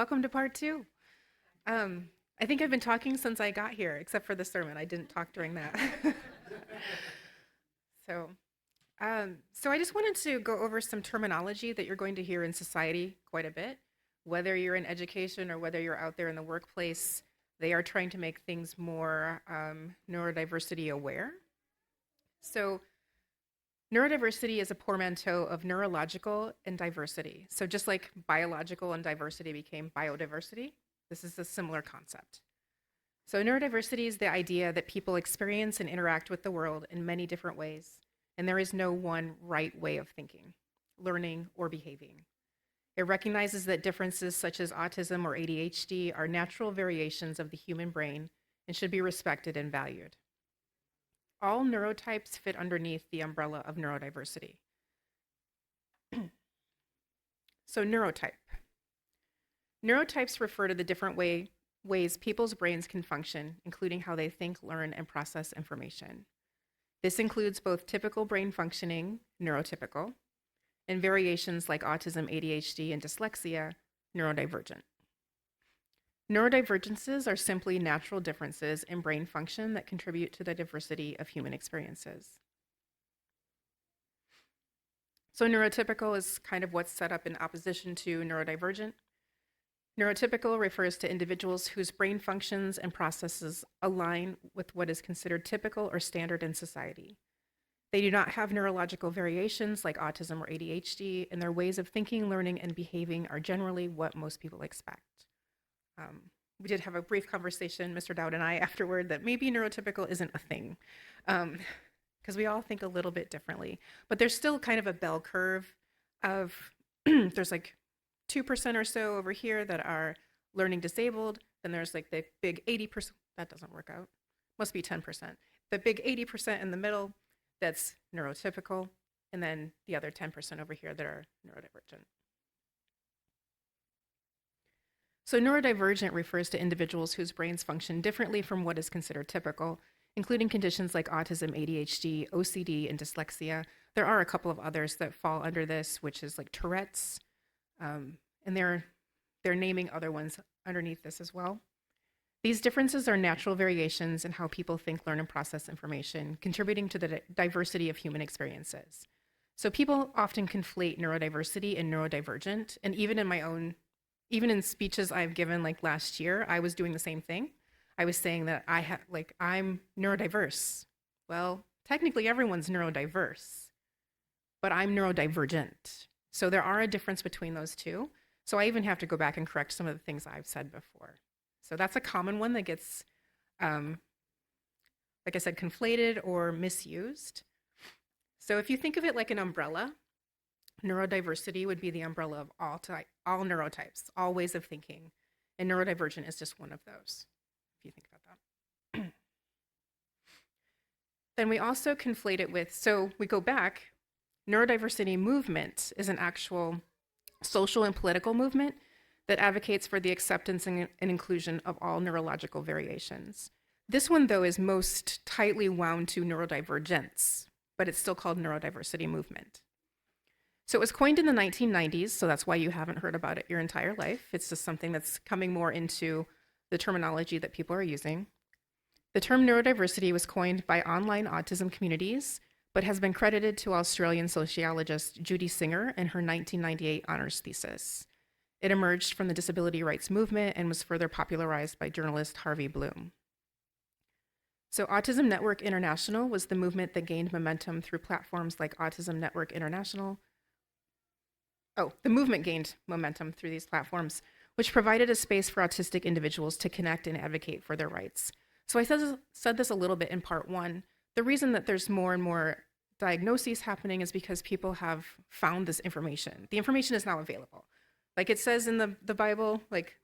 welcome to part two. I think I've been talking since I got here, except for the sermon. I didn't talk during that. so, so I just wanted to go over some terminology that you're going to hear in society quite a bit. Whether you're in education or whether you're out there in the workplace, they are trying to make things more neurodiversity aware. So, neurodiversity is a portmanteau of neurological and diversity. So just like biological and diversity became biodiversity, this is a similar concept. So neurodiversity is the idea that people experience and interact with the world in many different ways, and there is no one right way of thinking, learning, or behaving. It recognizes that differences such as autism or ADHD are natural variations of the human brain and should be respected and valued. All neurotypes fit underneath the umbrella of neurodiversity. So neurotype. Neurotypes refer to the different ways people's brains can function, including how they think, learn, and process information. This includes both typical brain functioning, neurotypical, and variations like autism, ADHD, and dyslexia, neurodivergent. Neurodivergences are simply natural differences in brain function that contribute to the diversity of human experiences. So neurotypical is kind of what's set up in opposition to neurodivergent. Neurotypical refers to individuals whose brain functions and processes align with what is considered typical or standard in society. They do not have neurological variations like autism or ADHD, and their ways of thinking, learning, and behaving are generally what most people expect. We did have a brief conversation, Mr. Dowd and I, afterward, that maybe neurotypical isn't a thing, because we all think a little bit differently. But there's still kind of a bell curve of, there's like 2% or so over here that are learning disabled, then there's like the big 80%, that doesn't work out, must be 10%. The big 80% in the middle, that's neurotypical, and then the other 10% over here that are neurodivergent. So neurodivergent refers to individuals whose brains function differently from what is considered typical, including conditions like autism, ADHD, OCD, and dyslexia. There are a couple of others that fall under this, which is like Tourette's, and they're naming other ones underneath this as well. These differences are natural variations in how people think, learn, and process information, contributing to the diversity of human experiences. So people often conflate neurodiversity and neurodivergent, and even in speeches I've given like last year, I was doing the same thing. I was saying that I'm neurodiverse. Well, technically everyone's neurodiverse, but I'm neurodivergent. So there are a difference between those two. So I even have to go back and correct some of the things I've said before. So that's a common one that gets, like I said, conflated or misused. So if you think of it like an umbrella, neurodiversity would be the umbrella of all neurotypes, all ways of thinking, and neurodivergent is just one of those, if you think about that. Then we also conflate it with, so we go back, neurodiversity movement is an actual social and political movement that advocates for the acceptance and inclusion of all neurological variations. This one, though, is most tightly wound to neurodivergence, but it's still called neurodiversity movement. So it was coined in the 1990s, so that's why you haven't heard about it your entire life. It's just something that's coming more into the terminology that people are using. The term neurodiversity was coined by online autism communities, but has been credited to Australian sociologist Judy Singer in her 1998 honors thesis. It emerged from the disability rights movement and was further popularized by journalist Harvey Bloom. So Autism Network International was the movement that gained momentum through platforms like Autism Network International. The movement gained momentum through these platforms, which provided a space for autistic individuals to connect and advocate for their rights. So I said this a little bit in part one. The reason that there's more and more diagnoses happening is because people have found this information. The information is now available. Like it says in the Bible, like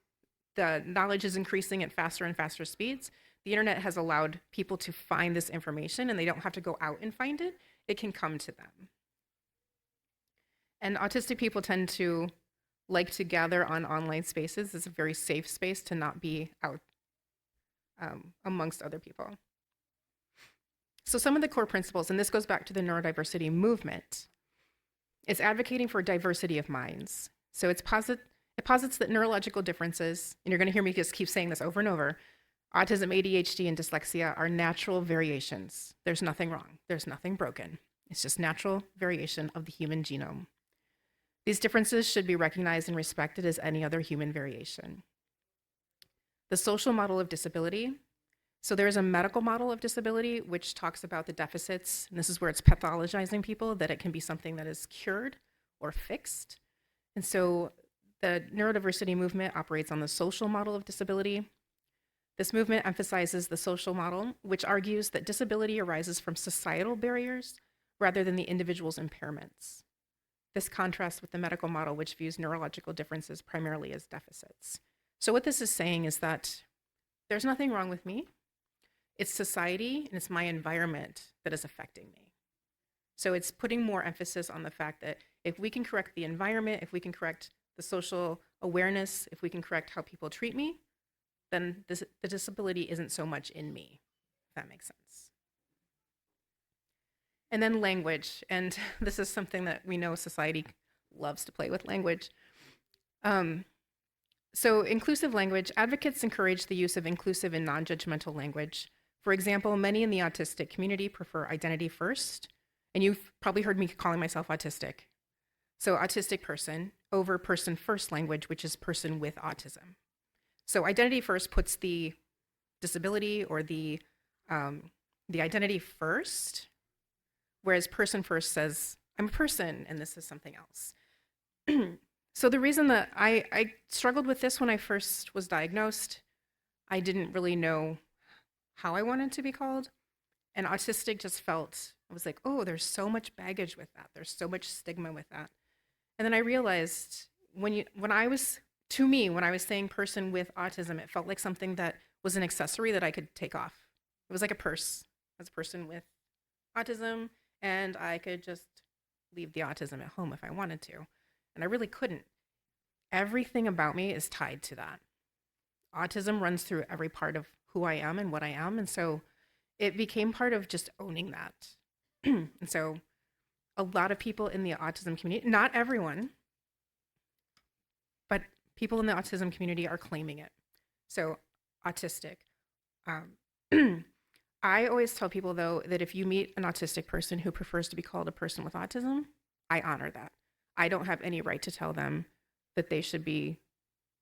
the knowledge is increasing at faster and faster speeds. The internet has allowed people to find this information and they don't have to go out and find it. It can come to them. And autistic people tend to like to gather on online spaces. It's a very safe space to not be out amongst other people. So some of the core principles, and this goes back to the neurodiversity movement, is advocating for diversity of minds. So It posits that neurological differences, and you're going to hear me just keep saying this over and over, autism, ADHD, and dyslexia are natural variations. There's nothing wrong. There's nothing broken. It's just natural variation of the human genome. These differences should be recognized and respected as any other human variation. The social model of disability. So there is a medical model of disability which talks about the deficits, and this is where it's pathologizing people, that it can be something that is cured or fixed. And so the neurodiversity movement operates on the social model of disability. This movement emphasizes the social model, which argues that disability arises from societal barriers rather than the individual's impairments. This contrasts with the medical model, which views neurological differences primarily as deficits. So what this is saying is that there's nothing wrong with me. It's society and it's my environment that is affecting me. So it's putting more emphasis on the fact that if we can correct the environment, if we can correct the social awareness, if we can correct how people treat me, then the disability isn't so much in me, if that makes sense. And then language, and this is something that we know society loves to play with language. So inclusive language, advocates encourage the use of inclusive and non-judgmental language. For example, many in the autistic community prefer identity first, and you've probably heard me calling myself autistic. So autistic person over person first language, which is person with autism. So identity first puts the disability or the identity first, whereas person first says, I'm a person and this is something else. So the reason that I struggled with this when I first was diagnosed, I didn't really know how I wanted to be called. And autistic just felt, I was like, oh, there's so much baggage with that. There's so much stigma with that. And then I realized when I was saying person with autism, it felt like something that was an accessory that I could take off. It was like a purse as a person with autism, and I could just leave the autism at home if I wanted to. And I really couldn't. Everything about me is tied to that. Autism runs through every part of who I am and what I am. And so it became part of just owning that. And so a lot of people in the autism community, not everyone, but people in the autism community are claiming it. So autistic. I always tell people, though, that if you meet an autistic person who prefers to be called a person with autism, I honor that. I don't have any right to tell them that they should be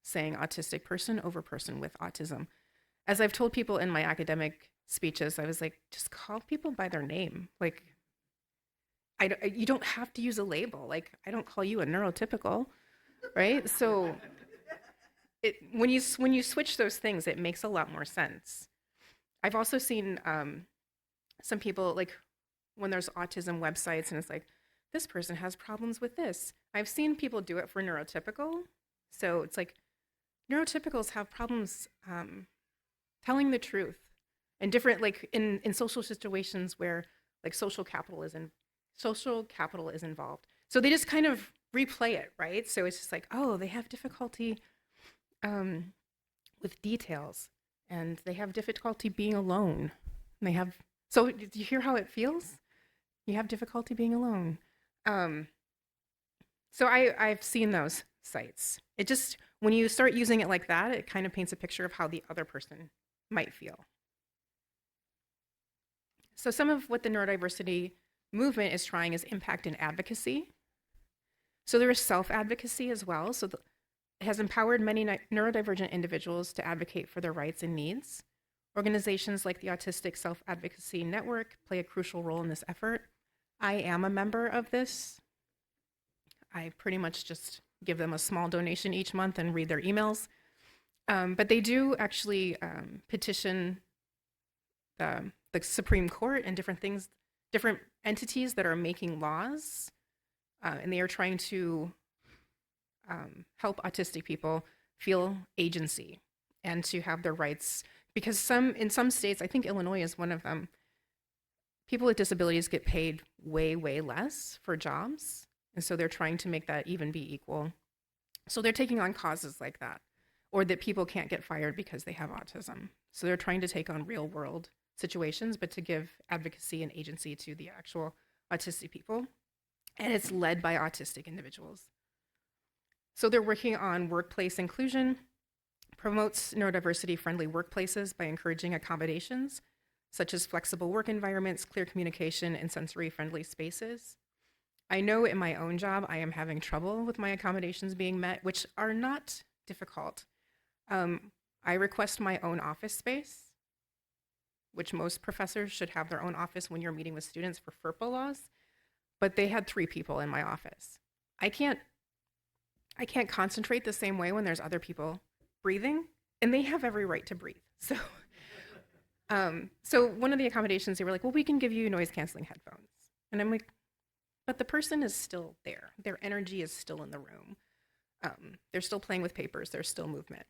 saying autistic person over person with autism. As I've told people in my academic speeches, I was like, just call people by their name. Like, you don't have to use a label. Like, I don't call you a neurotypical, right? So when you switch those things, it makes a lot more sense. I've also seen some people, like, when there's autism websites and it's like, this person has problems with this. I've seen people do it for neurotypical. So it's like, neurotypicals have problems telling the truth, and different, like in social situations where like social capital is involved. So they just kind of replay it, right? So it's just like, oh, they have difficulty with details, and they have difficulty being alone. And so do you hear how it feels? You have difficulty being alone. So I've seen those sites. It just, when you start using it like that, it kind of paints a picture of how the other person might feel. So some of what the neurodiversity movement is trying is impact and advocacy. So there is self-advocacy as well. So it has empowered many neurodivergent individuals to advocate for their rights and needs. Organizations like the Autistic Self-Advocacy Network play a crucial role in this effort. I am a member of this. I pretty much just give them a small donation each month and read their emails. But they do actually petition the Supreme Court and different entities that are making laws. And they are trying to help autistic people feel agency and to have their rights. Because in some states, I think Illinois is one of them, people with disabilities get paid way, way less for jobs. And so they're trying to make that even be equal. So they're taking on causes like that, or that people can't get fired because they have autism. So they're trying to take on real world situations, but to give advocacy and agency to the actual autistic people. And it's led by autistic individuals. So they're working on workplace inclusion, promotes neurodiversity-friendly workplaces by encouraging accommodations, such as flexible work environments, clear communication, and sensory-friendly spaces. I know in my own job, I am having trouble with my accommodations being met, which are not difficult. I request my own office space, which most professors should have their own office when you're meeting with students for FERPA laws, but they had 3 people in my office. I can't concentrate the same way when there's other people breathing, and they have every right to breathe. So one of the accommodations, they were like, well, we can give you noise canceling headphones. And I'm like, but the person is still there. Their energy is still in the room. They're still playing with papers. There's still movement.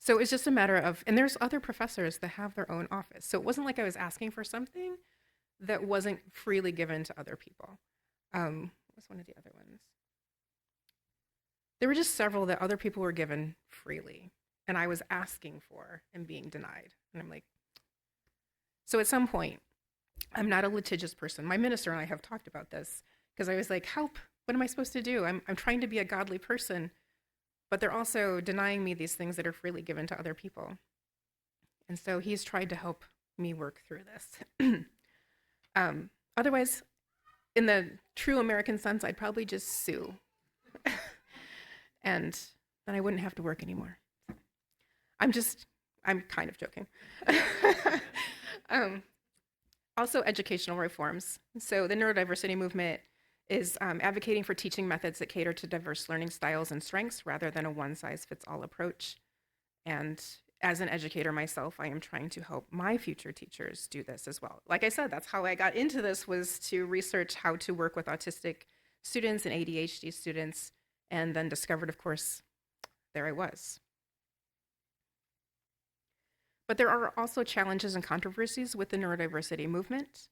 So it's just a matter of, and there's other professors that have their own office. So it wasn't like I was asking for something that wasn't freely given to other people. What was one of the other ones? There were just several that other people were given freely, and I was asking for and being denied. And I'm like, so at some point, I'm not a litigious person. My minister and I have talked about this because I was like, help, what am I supposed to do? I'm trying to be a godly person, but they're also denying me these things that are freely given to other people. And so he's tried to help me work through this. Otherwise, in the true American sense, I'd probably just sue. And then I wouldn't have to work anymore. I'm kind of joking. Also, educational reforms. So the neurodiversity movement is advocating for teaching methods that cater to diverse learning styles and strengths rather than a one-size-fits-all approach. And as an educator myself, I am trying to help my future teachers do this as well. Like I said, that's how I got into this, was to research how to work with autistic students and ADHD students, and then discovered, of course, there I was. But there are also challenges and controversies with the neurodiversity movement.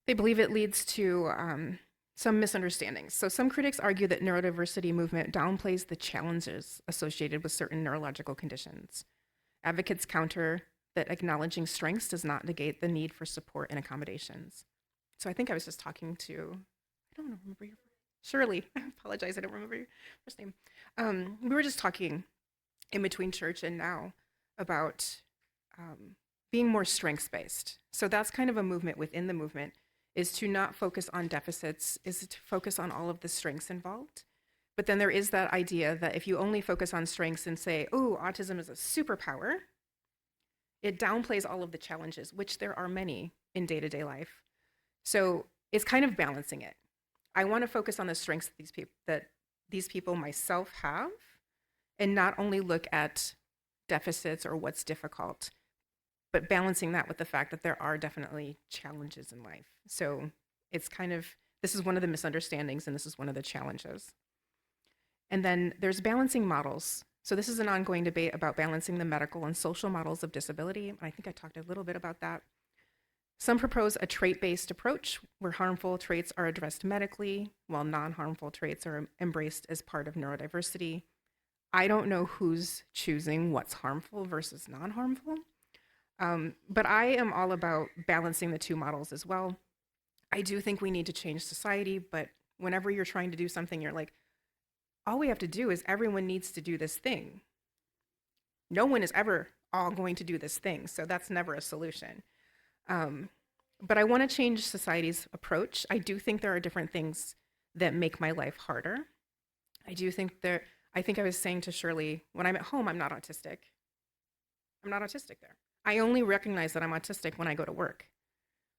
They believe it leads to some misunderstandings. So some critics argue that neurodiversity movement downplays the challenges associated with certain neurological conditions. Advocates counter that acknowledging strengths does not negate the need for support and accommodations. So I think I was just talking to, I don't remember your Shirley. I apologize, I don't remember your first name. We were just talking in between church and now about being more strengths-based. So that's kind of a movement within the movement, is to not focus on deficits, is to focus on all of the strengths involved. But then there is that idea that if you only focus on strengths and say, oh, autism is a superpower, it downplays all of the challenges, which there are many in day-to-day life. So it's kind of balancing it. I want to focus on the strengths that these people myself have, and not only look at deficits or what's difficult, but balancing that with the fact that there are definitely challenges in life. So it's kind of, this is one of the misunderstandings, and this is one of the challenges. And then there's balancing models. So this is an ongoing debate about balancing the medical and social models of disability. I think I talked a little bit about that. Some propose a trait-based approach where harmful traits are addressed medically, while non-harmful traits are embraced as part of neurodiversity. I don't know who's choosing what's harmful versus non-harmful, but I am all about balancing the two models as well. I do think we need to change society, but whenever you're trying to do something, you're like, all we have to do is everyone needs to do this thing. No one is ever all going to do this thing, so that's never a solution. But I want to change society's approach. I do think there are different things that make my life harder. I think I was saying to Shirley, when I'm at home, I'm not autistic. I'm not autistic there. I only recognize that I'm autistic when I go to work,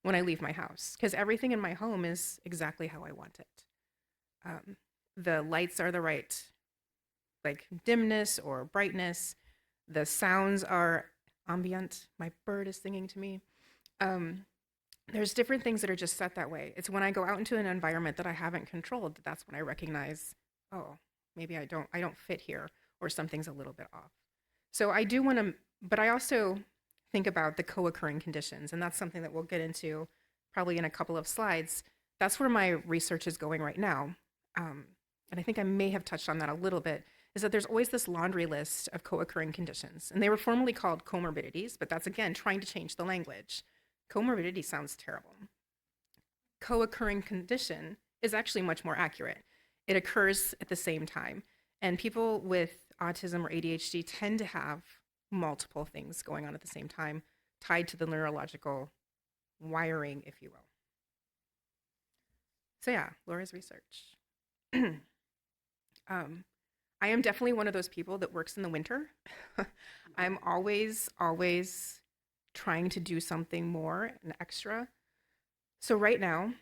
when I leave my house, because everything in my home is exactly how I want it. The lights are the right, like, dimness or brightness. The sounds are ambient. My bird is singing to me. There's different things that are just set that way. It's when I go out into an environment that I haven't controlled, that's when I recognize, oh, maybe I don't fit here, or something's a little bit off. So I do want to, but I also think about the co-occurring conditions, and that's something that we'll get into probably in a couple of slides. That's where my research is going right now. And I think I may have touched on that a little bit, is that there's always this laundry list of co-occurring conditions. And they were formerly called comorbidities, but that's, again, trying to change the language. Comorbidity sounds terrible. Co-occurring condition is actually much more accurate. It occurs at the same time. And people with autism or ADHD tend to have multiple things going on at the same time, tied to the neurological wiring, if you will. So yeah, Laura's research. I am definitely one of those people that works in the winter. I'm always trying to do something more and extra. So right now,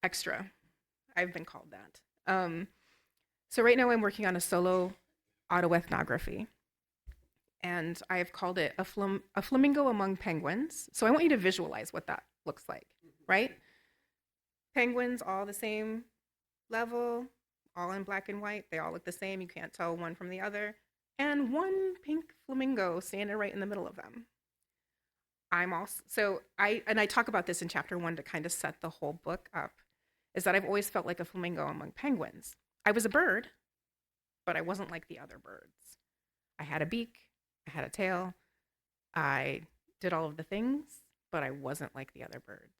extra, I've been called that. So right now I'm working on a solo autoethnography, and I've called it a flamingo among penguins. So I want you to visualize what that looks like, right? Penguins all the same level, all in black and white. They all look the same. You can't tell one from the other. And one pink flamingo standing right in the middle of them. I talk about this in chapter 1 to kind of set the whole book up, is that I've always felt like a flamingo among penguins. I was a bird, but I wasn't like the other birds. I had a beak, I had a tail, I did all of the things, but I wasn't like the other birds.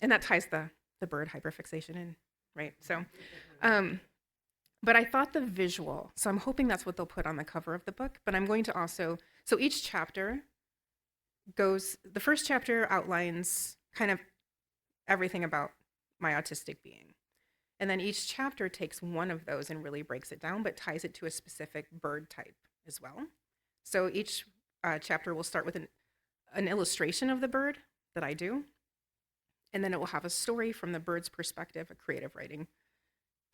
And that ties the bird hyperfixation in, right? So, but I thought the visual, so I'm hoping that's what they'll put on the cover of the book, but I'm going to also, so each chapter the first chapter outlines kind of everything about my autistic being. And then each chapter takes one of those and really breaks it down, but ties it to a specific bird type as well. So each chapter will start with an illustration of the bird that I do, and then it will have a story from the bird's perspective, a creative writing,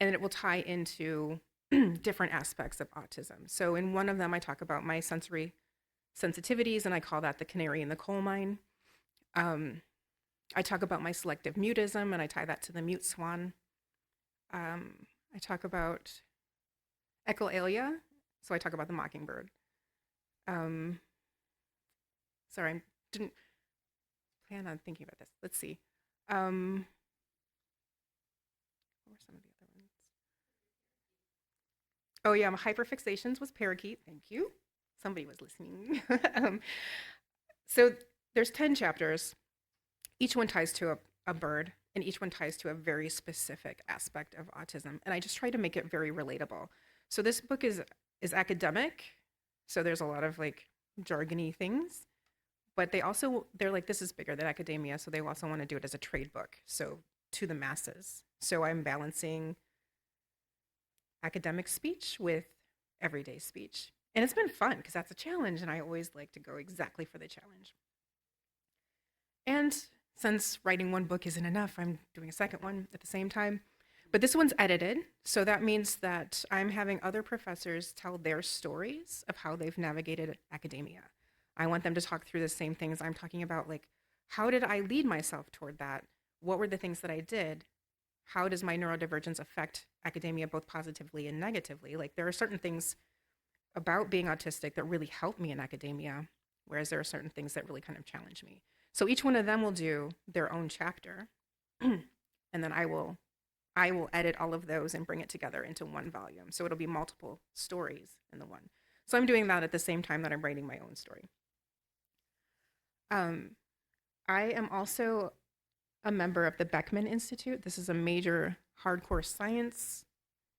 and it will tie into different aspects of autism. So in one of them, I talk about my sensory sensitivities, and I call that the canary in the coal mine. I talk about my selective mutism, and I tie that to the mute swan. I talk about echolalia, so I talk about the mockingbird. Sorry, I didn't plan on thinking about this. Let's see. What were some of the other ones? Oh yeah, my hyperfixations was parakeet. Thank you. Somebody was listening. So there's 10 chapters. Each one ties to a bird, and each one ties to a very specific aspect of autism. And I just try to make it very relatable. So this book is academic. So there's a lot of like jargony things, but they're like, this is bigger than academia. So they also want to do it as a trade book. So to the masses. So I'm balancing academic speech with everyday speech. And it's been fun because that's a challenge, and I always like to go exactly for the challenge. And since writing one book isn't enough, I'm doing a second one at the same time. But this one's edited, so that means that I'm having other professors tell their stories of how they've navigated academia. I want them to talk through the same things I'm talking about, like, how did I lead myself toward that? What were the things that I did? How does my neurodivergence affect academia both positively and negatively? Like, there are certain things about being autistic that really help me in academia, whereas there are certain things that really kind of challenge me. So each one of them will do their own chapter, and then I will edit all of those and bring it together into one volume. So it'll be multiple stories in the one. So I'm doing that at the same time that I'm writing my own story. I am also a member of the Beckman Institute. This is a major hardcore science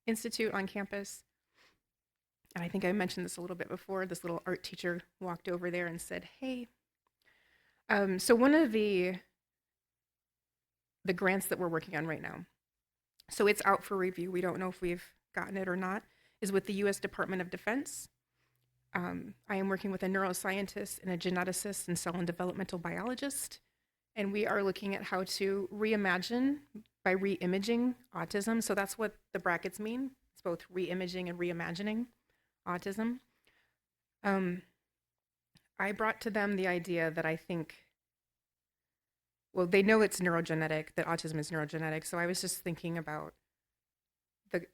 institute on campus. And I think I mentioned this a little bit before. This little art teacher walked over there and said, hey. So one of the grants that we're working on right now, so it's out for review, we don't know if we've gotten it or not, is with the US Department of Defense. I am working with a neuroscientist and a geneticist and cell and developmental biologist, and we are looking at how to reimagine by re-imaging autism. So that's what the brackets mean. It's both re-imaging and reimagining autism. I brought to them the idea that I think, well, they know it's neurogenetic, that autism is neurogenetic. So I was just thinking about the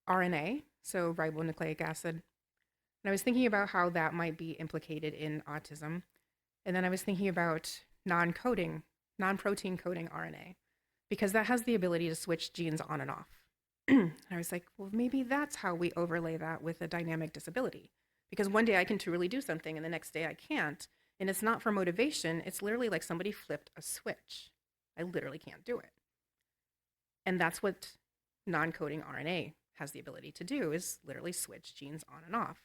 RNA, so ribonucleic acid. And I was thinking about how that might be implicated in autism. And then I was thinking about non-protein coding RNA, because that has the ability to switch genes on and off. And I was like, well, maybe that's how we overlay that with a dynamic disability. Because one day I can truly do something and the next day I can't. And it's not for motivation. It's literally like somebody flipped a switch. I literally can't do it. And that's what non-coding RNA has the ability to do is literally switch genes on and off.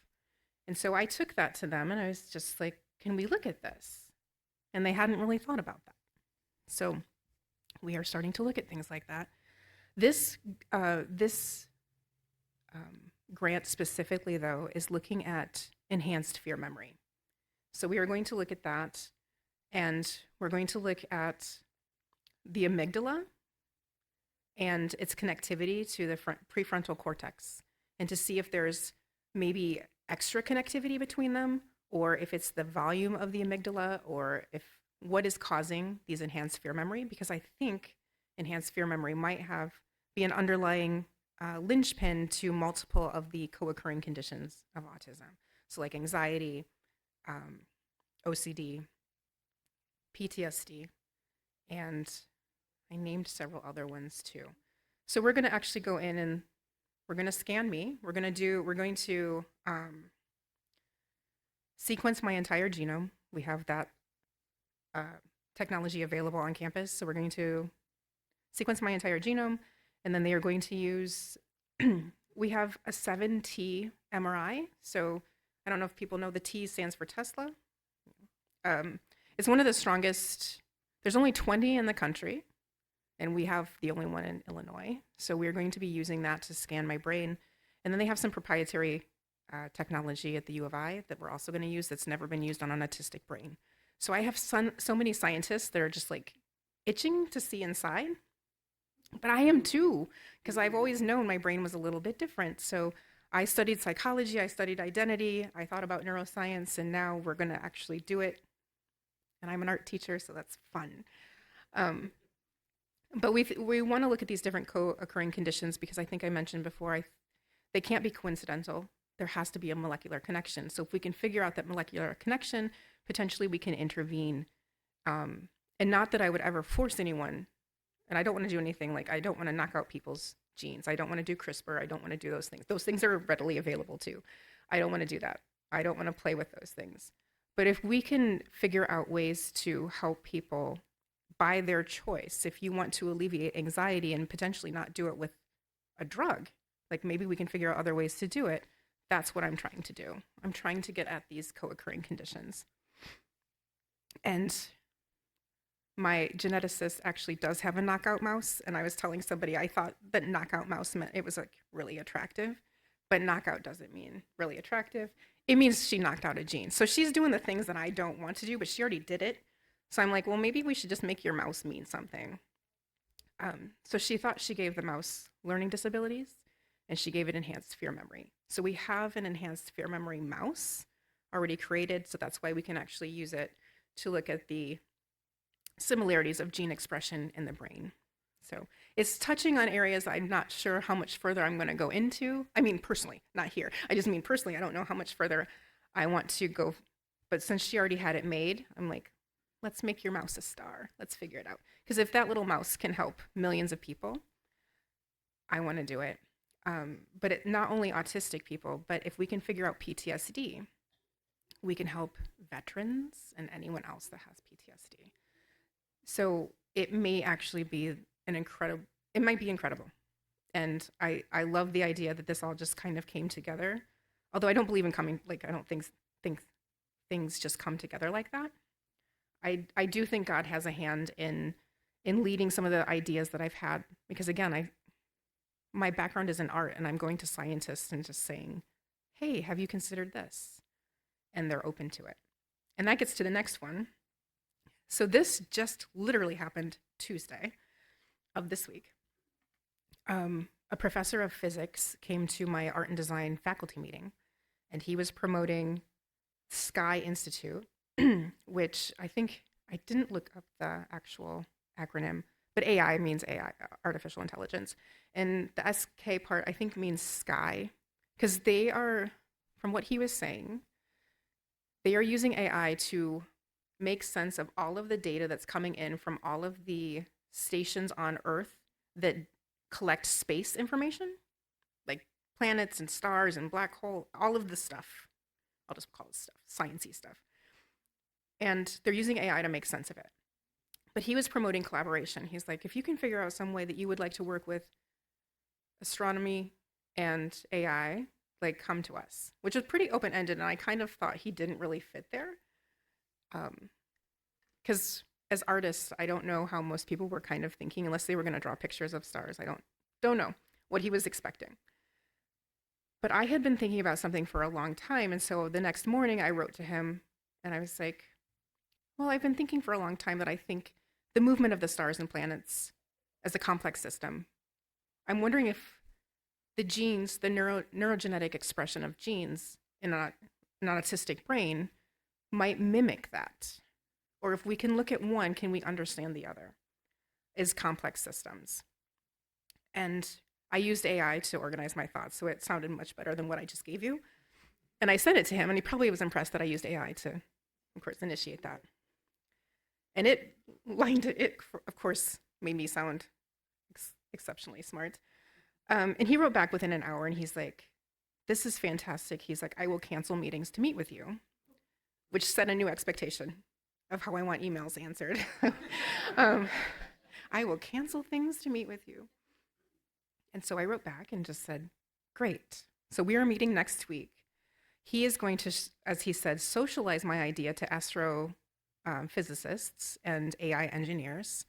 And so I took that to them and I was just like, can we look at this? And they hadn't really thought about that. So we are starting to look at things like that. This grant specifically, though, is looking at enhanced fear memory. So we are going to look at that, and we're going to look at the amygdala and its connectivity to the prefrontal cortex, and to see if there's maybe extra connectivity between them, or if it's the volume of the amygdala, or if what is causing these enhanced fear memory, because I think enhanced fear memory might be an underlying linchpin to multiple of the co-occurring conditions of autism. So like anxiety, OCD, PTSD, and I named several other ones too. So we're going to actually go in and we're going to scan me. We're going to sequence my entire genome. We have that technology available on campus. So we're going to sequence my entire genome, and then they are going to use, we have a 7T MRI. So I don't know if people know, the T stands for Tesla. It's one of the strongest, there's only 20 in the country, and we have the only one in Illinois. So we're going to be using that to scan my brain. And then they have some proprietary technology at the U of I that we're also going to use that's never been used on an autistic brain. So I have so many scientists that are just like itching to see inside. But I am too, because I've always known my brain was a little bit different. So I studied psychology, I studied identity, I thought about neuroscience, and now we're going to actually do it. And I'm an art teacher, so that's fun. But we want to look at these different co-occurring conditions because I think I mentioned before, they can't be coincidental. There has to be a molecular connection. So if we can figure out that molecular connection, potentially we can intervene. And not that I would ever force anyone, and I don't want to do anything like, I don't want to knock out people's genes. I don't want to do CRISPR. I don't want to do those things. Those things are readily available too. I don't want to do that. I don't want to play with those things. But if we can figure out ways to help people by their choice, if you want to alleviate anxiety and potentially not do it with a drug, like maybe we can figure out other ways to do it. That's what I'm trying to do. I'm trying to get at these co-occurring conditions. And my geneticist actually does have a knockout mouse, and I was telling somebody I thought that knockout mouse meant it was like really attractive, but knockout doesn't mean really attractive. It means she knocked out a gene. So she's doing the things that I don't want to do, but she already did it. So I'm like, well, maybe we should just make your mouse mean something. So she thought she gave the mouse learning disabilities, and she gave it enhanced fear memory. So we have an enhanced fear memory mouse already created, so that's why we can actually use it to look at the similarities of gene expression in the brain. So it's touching on areas I'm not sure how much further I'm going to go into. I mean, personally, not here. I just mean personally, I don't know how much further I want to go. But since she already had it made, I'm like, let's make your mouse a star. Let's figure it out. Because if that little mouse can help millions of people, I want to do it. But not only autistic people, but if we can figure out PTSD, we can help veterans and anyone else that has PTSD. So it may actually be it might be incredible. And I love the idea that this all just kind of came together. Although I don't believe in I don't think things just come together like that. I do think God has a hand in leading some of the ideas that I've had, because again, my background is in art, and I'm going to scientists and just saying, hey, have you considered this? And they're open to it. And that gets to the next one. So this just literally happened Tuesday of this week. A professor of physics came to my art and design faculty meeting, and he was promoting Sky Institute, which I think, I didn't look up the actual acronym, but AI means AI, artificial intelligence. And the SK part, I think, means sky, because they are, from what he was saying, they are using AI to make sense of all of the data that's coming in from all of the stations on Earth that collect space information, like planets and stars and black hole, all of the stuff. I'll just call it stuff, sciencey stuff. And they're using AI to make sense of it. But he was promoting collaboration. He's like, if you can figure out some way that you would like to work with astronomy and AI like come to us, which was pretty open-ended, and I kind of thought he didn't really fit there. Because as artists, I don't know how most people were kind of thinking unless they were going to draw pictures of stars. I don't know what he was expecting. But I had been thinking about something for a long time, and so the next morning I wrote to him and I was like, well, I've been thinking for a long time that I think the movement of the stars and planets as a complex system. I'm wondering if the genes, the neurogenetic expression of genes in an autistic brain might mimic that. Or if we can look at one, can we understand the other as complex systems? And I used AI to organize my thoughts, so it sounded much better than what I just gave you. And I sent it to him, and he probably was impressed that I used AI to, of course, initiate that. And it, of course, made me sound exceptionally smart. And he wrote back within an hour, and he's like, this is fantastic. He's like, I will cancel meetings to meet with you, which set a new expectation of how I want emails answered. I will cancel things to meet with you. And so I wrote back and just said, great. So we are meeting next week. He is going to, as he said, socialize my idea to astrophysicists and AI engineers.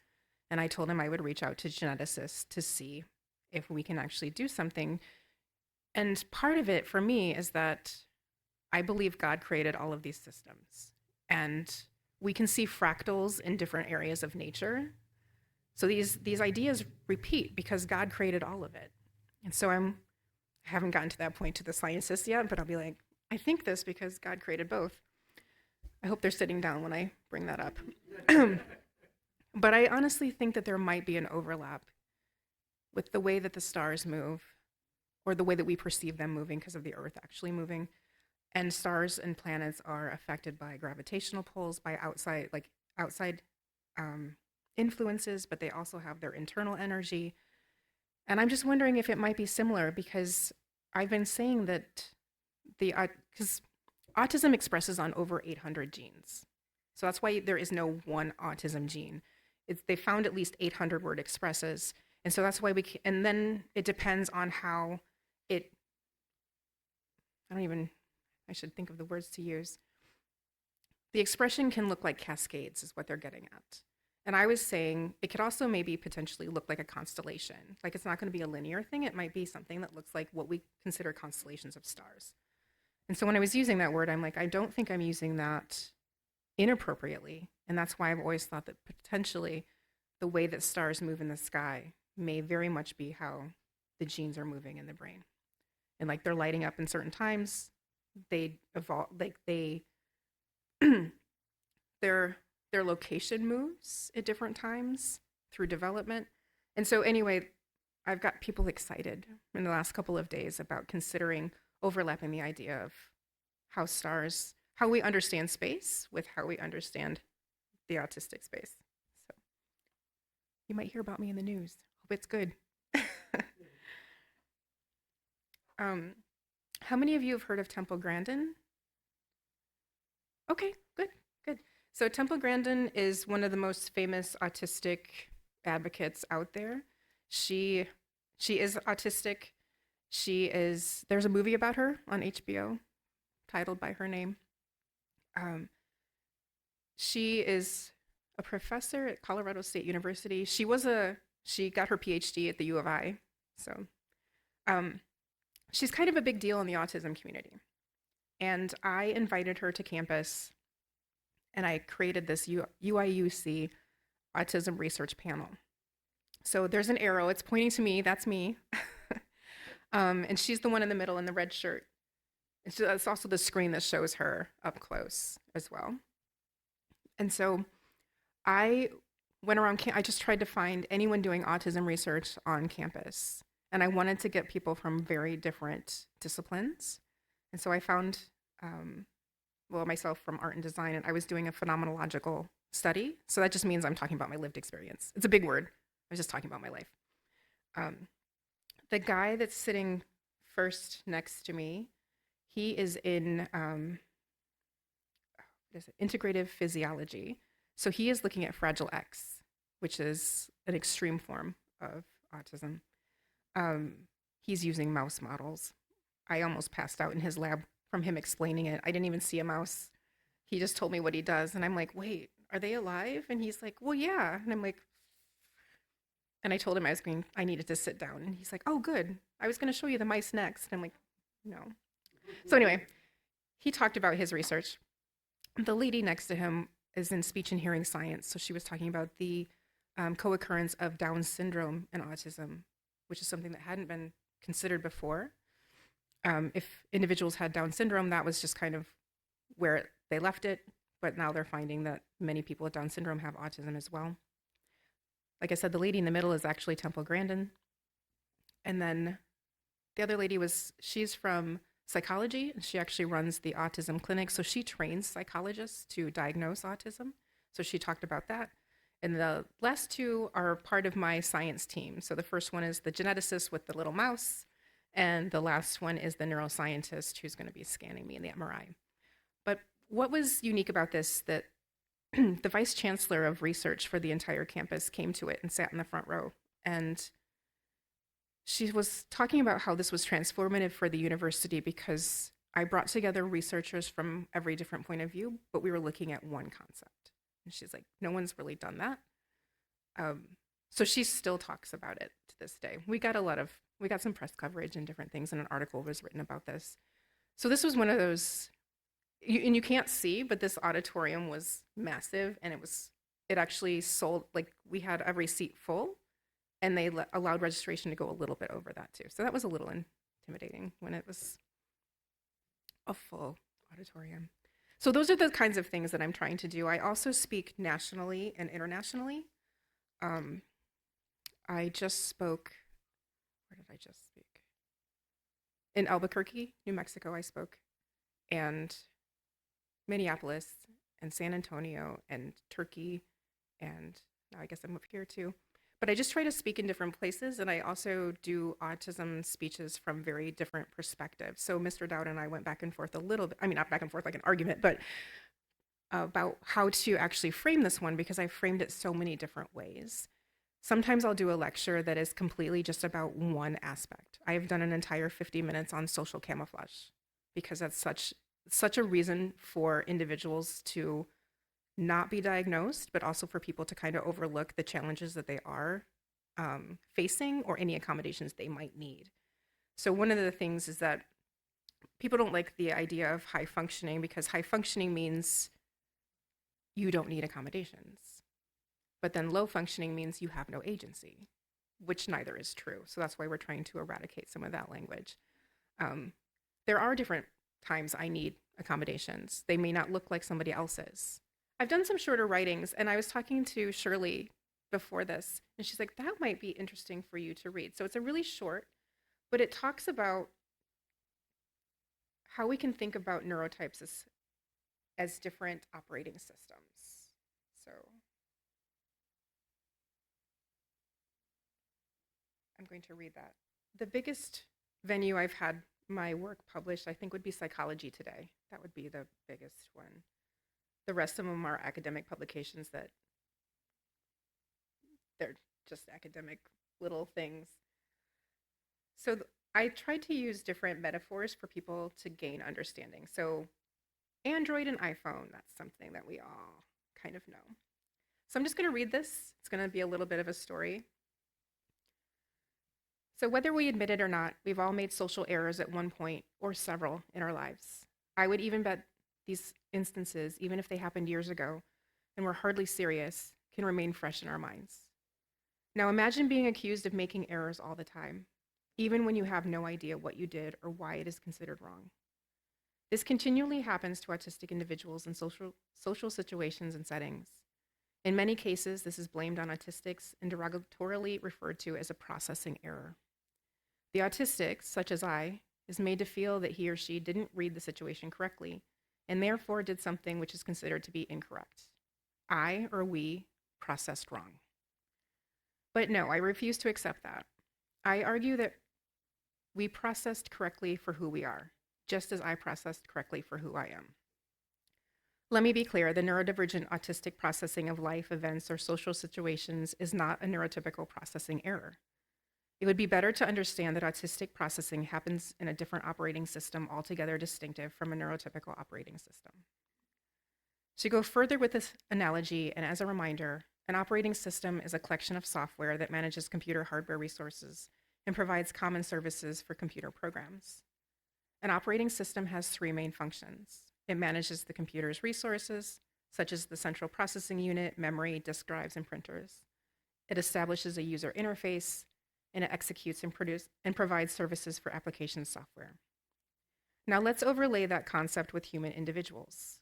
And I told him I would reach out to geneticists to see if we can actually do something. And part of it for me is that I believe God created all of these systems. And we can see fractals in different areas of nature. So these ideas repeat because God created all of it. And so I haven't gotten to that point to the scientists yet, but I'll be like, I think this because God created both. I hope they're sitting down when I bring that up. But I honestly think that there might be an overlap with the way that the stars move, or the way that we perceive them moving because of the Earth actually moving. And stars and planets are affected by gravitational pulls, by outside influences, but they also have their internal energy. And I'm just wondering if it might be similar, because I've been saying that because autism expresses on over 800 genes. So that's why there is no one autism gene. They found at least 800 where it expresses. And so that's why and then it depends on how I should think of the words to use. The expression can look like cascades is what they're getting at. And I was saying it could also maybe potentially look like a constellation. Like it's not going to be a linear thing. It might be something that looks like what we consider constellations of stars. And so when I was using that word, I'm like, I don't think I'm using that inappropriately. And that's why I've always thought that potentially the way that stars move in the sky may very much be how the genes are moving in the brain. And like they're lighting up in certain times, they evolve, like their location moves at different times through development. And so anyway, I've got people excited in the last couple of days about considering overlapping the idea of how we understand space with how we understand the autistic space. So you might hear about me in the news. Hope it's good. How many of you have heard of Temple Grandin? Okay, good. So Temple Grandin is one of the most famous autistic advocates out there. She is autistic. There's a movie about her on HBO titled by her name. She is a professor at Colorado State University. She got her PhD at the U of I. So she's kind of a big deal in the autism community. And I invited her to campus, and I created this UIUC Autism Research Panel. So there's an arrow, it's pointing to me, that's me. And she's the one in the middle in the red shirt. It's also the screen that shows her up close as well. And so I went around, I just tried to find anyone doing autism research on campus. And I wanted to get people from very different disciplines. And so I found, myself from art and design, and I was doing a phenomenological study. So that just means I'm talking about my lived experience. It's a big word. I was just talking about my life. The guy that's sitting first next to me, he is in integrative physiology. So he is looking at Fragile X, which is an extreme form of autism. he's using mouse models. I almost passed out in his lab from him explaining it. I didn't even see a mouse. He just told me what he does. And I'm like, wait, are they alive? And he's like, well, yeah. And I'm like, and I told him I needed to sit down. And he's like, oh, good. I was going to show you the mice next. And I'm like, no. So anyway, he talked about his research. The lady next to him is in speech and hearing science. So she was talking about the co-occurrence of Down syndrome and autism, which is something that hadn't been considered before. If individuals had Down syndrome, that was just kind of where they left it. But now they're finding that many people with Down syndrome have autism as well. Like I said, the lady in the middle is actually Temple Grandin. And then the other lady she's from psychology, and she actually runs the autism clinic. So she trains psychologists to diagnose autism. So she talked about that. And the last two are part of my science team. So the first one is the geneticist with the little mouse, and the last one is the neuroscientist who's going to be scanning me in the MRI. But what was unique about this, that the vice chancellor of research for the entire campus came to it and sat in the front row. And she was talking about how this was transformative for the university because I brought together researchers from every different point of view, but we were looking at one concept. And she's like, no one's really done that. So she still talks about it to this day. We got some press coverage and different things, and an article was written about this. So this was one of those, and you can't see, but this auditorium was massive, and it actually sold, like we had every seat full, and they allowed registration to go a little bit over that too. So that was a little intimidating when it was a full auditorium. So those are the kinds of things that I'm trying to do. I also speak nationally and internationally. I just spoke, where did I just speak? In Albuquerque, New Mexico, I spoke, and Minneapolis, and San Antonio, and Turkey, and now I guess I'm up here too. But I just try to speak in different places, and I also do autism speeches from very different perspectives. So Mr. Dowd and I went back and forth a little bit, I mean, not back and forth like an argument, but about how to actually frame this one, because I framed it so many different ways. Sometimes I'll do a lecture that is completely just about one aspect. I have done an entire 50 minutes on social camouflage, because that's such a reason for individuals to not be diagnosed, but also for people to kind of overlook the challenges that they are facing or any accommodations they might need. So one of the things is that people don't like the idea of high functioning, because high functioning means you don't need accommodations. But then low functioning means you have no agency, which neither is true. So that's why we're trying to eradicate some of that language. There are different times I need accommodations. They may not look like somebody else's. I've done some shorter writings, and I was talking to Shirley before this, and she's like, that might be interesting for you to read. So it's a really short, but it talks about how we can think about neurotypes as different operating systems. So I'm going to read that. The biggest venue I've had my work published, I think, would be Psychology Today. That would be the biggest one. The rest of them are academic publications that they're just academic little things. So I tried to use different metaphors for people to gain understanding. So Android and iPhone, that's something that we all kind of know. So I'm just going to read this. It's going to be a little bit of a story. So whether we admit it or not, we've all made social errors at one point or several in our lives. I would even bet these instances, even if they happened years ago and were hardly serious, can remain fresh in our minds. Now imagine being accused of making errors all the time, even when you have no idea what you did or why it is considered wrong. This continually happens to autistic individuals in social situations and settings. In many cases, this is blamed on autistics and derogatorily referred to as a processing error. The autistic, such as I, is made to feel that he or she didn't read the situation correctly and therefore did something which is considered to be incorrect. I, or we, processed wrong. But no, I refuse to accept that. I argue that we processed correctly for who we are, just as I processed correctly for who I am. Let me be clear, the neurodivergent autistic processing of life events or social situations is not a neurotypical processing error. It would be better to understand that autistic processing happens in a different operating system altogether distinctive from a neurotypical operating system. To go further with this analogy, and as a reminder, an operating system is a collection of software that manages computer hardware resources and provides common services for computer programs. An operating system has three main functions. It manages the computer's resources, such as the central processing unit, memory, disk drives, and printers. It establishes a user interface, and it executes and provides services for application software. Now let's overlay that concept with human individuals.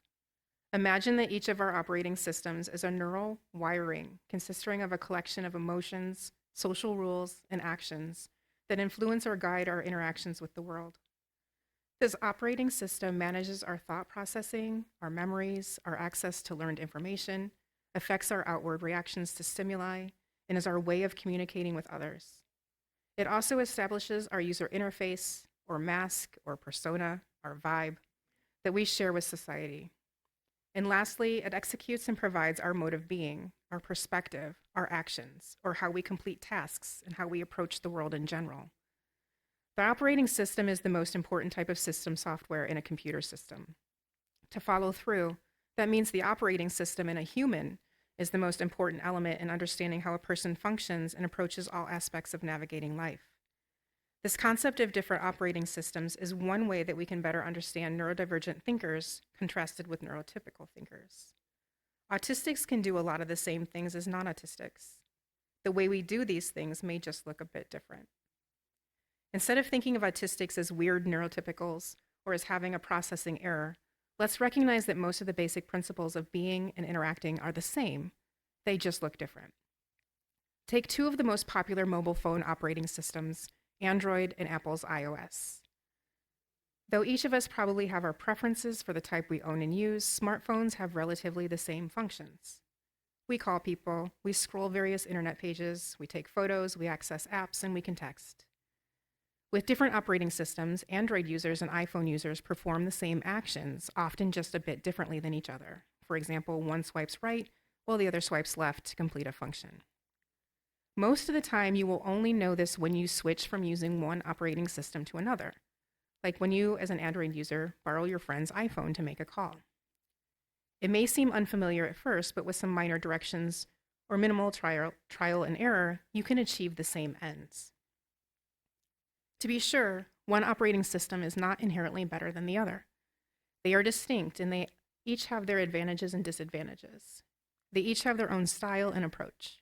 Imagine that each of our operating systems is a neural wiring consisting of a collection of emotions, social rules, and actions that influence or guide our interactions with the world. This operating system manages our thought processing, our memories, our access to learned information, affects our outward reactions to stimuli, and is our way of communicating with others. It also establishes our user interface, or mask, or persona, our vibe, that we share with society. And lastly, it executes and provides our mode of being, our perspective, our actions, or how we complete tasks and how we approach the world in general. The operating system is the most important type of system software in a computer system. To follow through, that means the operating system in a human is the most important element in understanding how a person functions and approaches all aspects of navigating life. This concept of different operating systems is one way that we can better understand neurodivergent thinkers contrasted with neurotypical thinkers. Autistics can do a lot of the same things as non-autistics. The way we do these things may just look a bit different. Instead of thinking of autistics as weird neurotypicals or as having a processing error, let's recognize that most of the basic principles of being and interacting are the same. They just look different. Take two of the most popular mobile phone operating systems, Android and Apple's iOS. Though each of us probably have our preferences for the type we own and use, smartphones have relatively the same functions. We call people, we scroll various internet pages, we take photos, we access apps, and we can text. With different operating systems, Android users and iPhone users perform the same actions, often just a bit differently than each other. For example, one swipes right while the other swipes left to complete a function. Most of the time, you will only know this when you switch from using one operating system to another, like when you, as an Android user, borrow your friend's iPhone to make a call. It may seem unfamiliar at first, but with some minor directions or minimal trial and error, you can achieve the same ends. To be sure, one operating system is not inherently better than the other. They are distinct, and they each have their advantages and disadvantages. They each have their own style and approach.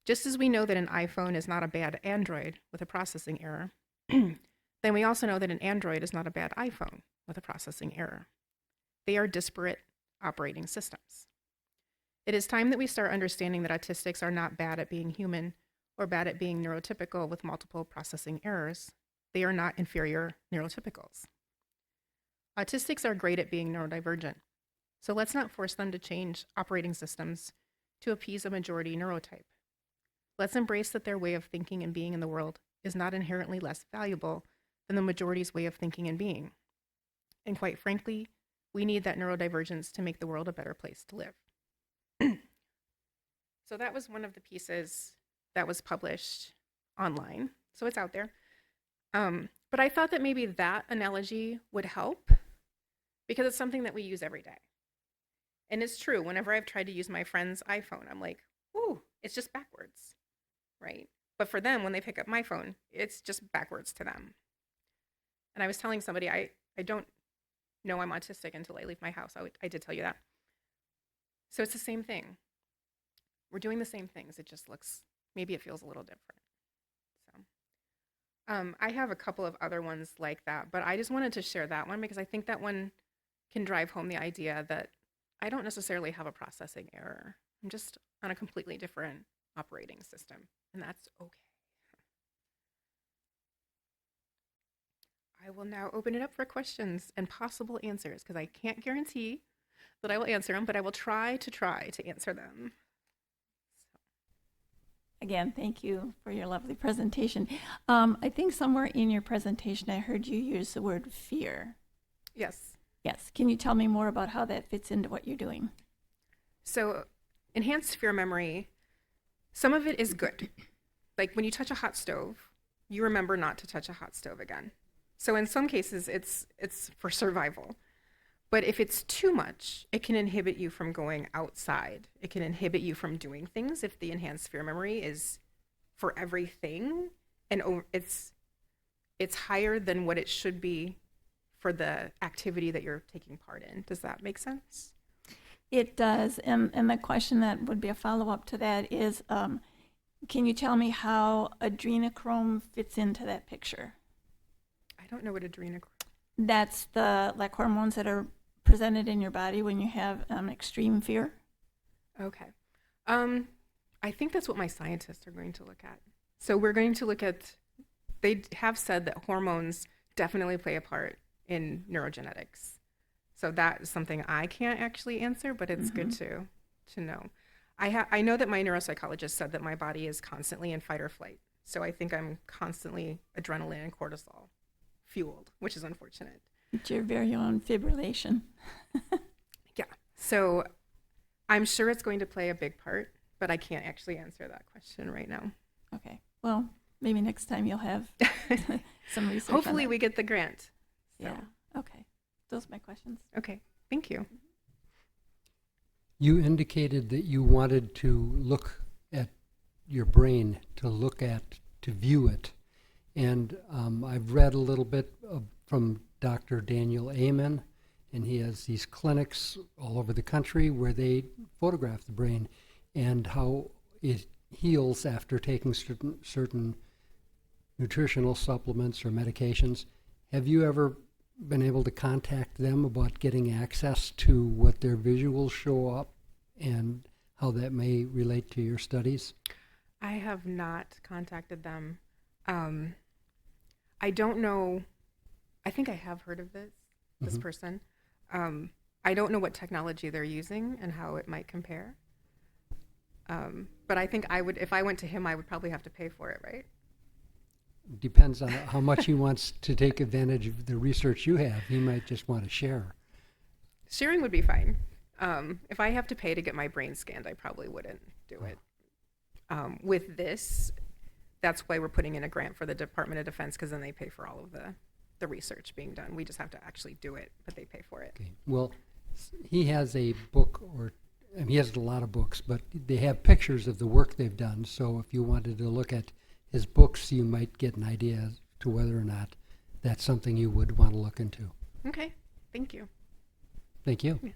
Just as we know that an iPhone is not a bad Android with a processing error, then we also know that an Android is not a bad iPhone with a processing error. They are disparate operating systems. It is time that we start understanding that autistics are not bad at being human or bad at being neurotypical with multiple processing errors. They are not inferior neurotypicals. Autistics are great at being neurodivergent, so let's not force them to change operating systems to appease a majority neurotype. Let's embrace that their way of thinking and being in the world is not inherently less valuable than the majority's way of thinking and being. And quite frankly, we need that neurodivergence to make the world a better place to live. So that was one of the pieces that was published online, so it's out there. But I thought that maybe that analogy would help because it's something that we use every day. And it's true, whenever I've tried to use my friend's iPhone, I'm like, ooh, it's just backwards, right? But for them, when they pick up my phone, it's just backwards to them. And I was telling somebody, I don't know I'm autistic until I leave my house. I did tell you that. So it's the same thing. We're doing the same things. It just looks, maybe it feels a little different. So I have a couple of other ones like that, but I just wanted to share that one because I think that one can drive home the idea that I don't necessarily have a processing error. I'm just on a completely different operating system, and that's okay. I will now open it up for questions and possible answers because I can't guarantee that I will answer them, but I will try to answer them. Again, thank you for your lovely presentation. I think somewhere in your presentation, I heard you use the word fear. Yes. Yes. Can you tell me more about how that fits into what you're doing? So enhanced fear memory, some of it is good. Like when you touch a hot stove, you remember not to touch a hot stove again. So in some cases, it's for survival. But if it's too much, it can inhibit you from going outside. It can inhibit you from doing things if the enhanced fear memory is for everything, and it's higher than what it should be for the activity that you're taking part in. Does that make sense? It does. And the question that would be a follow-up to that is, can you tell me how adrenochrome fits into that picture? I don't know what adrenochrome. That's the like hormones that are presented in your body when you have extreme fear. Okay. I think that's what my scientists are going to look at. So we're going to look at, they have said that hormones definitely play a part in neurogenetics. So that is something I can't actually answer, but it's good to know. I know that my neuropsychologist said that my body is constantly in fight or flight. So I think I'm constantly adrenaline and cortisol fueled, which is unfortunate. It's your very own fibrillation. Yeah. So I'm sure it's going to play a big part, but I can't actually answer that question right now. Okay. Well, maybe next time you'll have some research. Hopefully on that. we get the grant. So. Yeah. Okay. Those are my questions. Okay. Thank you. You indicated that you wanted to look at your brain, to view it. And I've read a little bit from Dr. Daniel Amen, and he has these clinics all over the country where they photograph the brain and how it heals after taking certain nutritional supplements or medications. Have you ever been able to contact them about getting access to what their visuals show up and how that may relate to your studies? I have not contacted them. I don't know. I think I have heard of this person. I don't know what technology they're using and how it might compare. But I think I would, if I went to him, I would probably have to pay for it, right? Depends on how much he wants to take advantage of the research you have. He might just want to share. Sharing would be fine. If I have to pay to get my brain scanned, I probably wouldn't do it. With this, that's why we're putting in a grant for the Department of Defense, because then they pay for all of the research being done. We just have to actually do it, but they pay for it. Okay. Well, he has a book, he has a lot of books, but they have pictures of the work they've done. So if you wanted to look at his books, you might get an idea as to whether or not that's something you would want to look into. Okay. Thank you. Thank you. Yeah.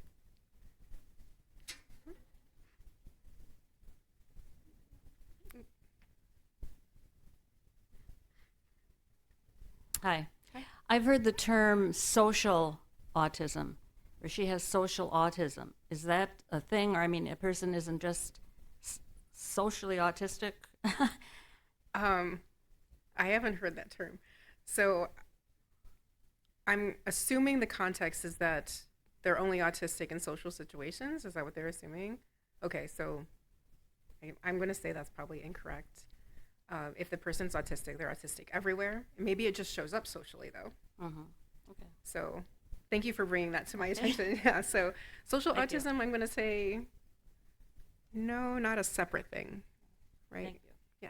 Hi. Hi. I've heard the term social autism, or she has social autism. Is that a thing? Or, I mean, a person isn't just socially autistic? I haven't heard that term. So I'm assuming the context is that they're only autistic in social situations. Is that what they're assuming? Okay, so I'm going to say that's probably incorrect. If the person's autistic, they're autistic everywhere. Maybe it just shows up socially, though. Okay. So thank you for bringing that to my attention. Yeah, so social Thank you. autism, I'm going to say, no, not a separate thing, right? Thank you. Yeah.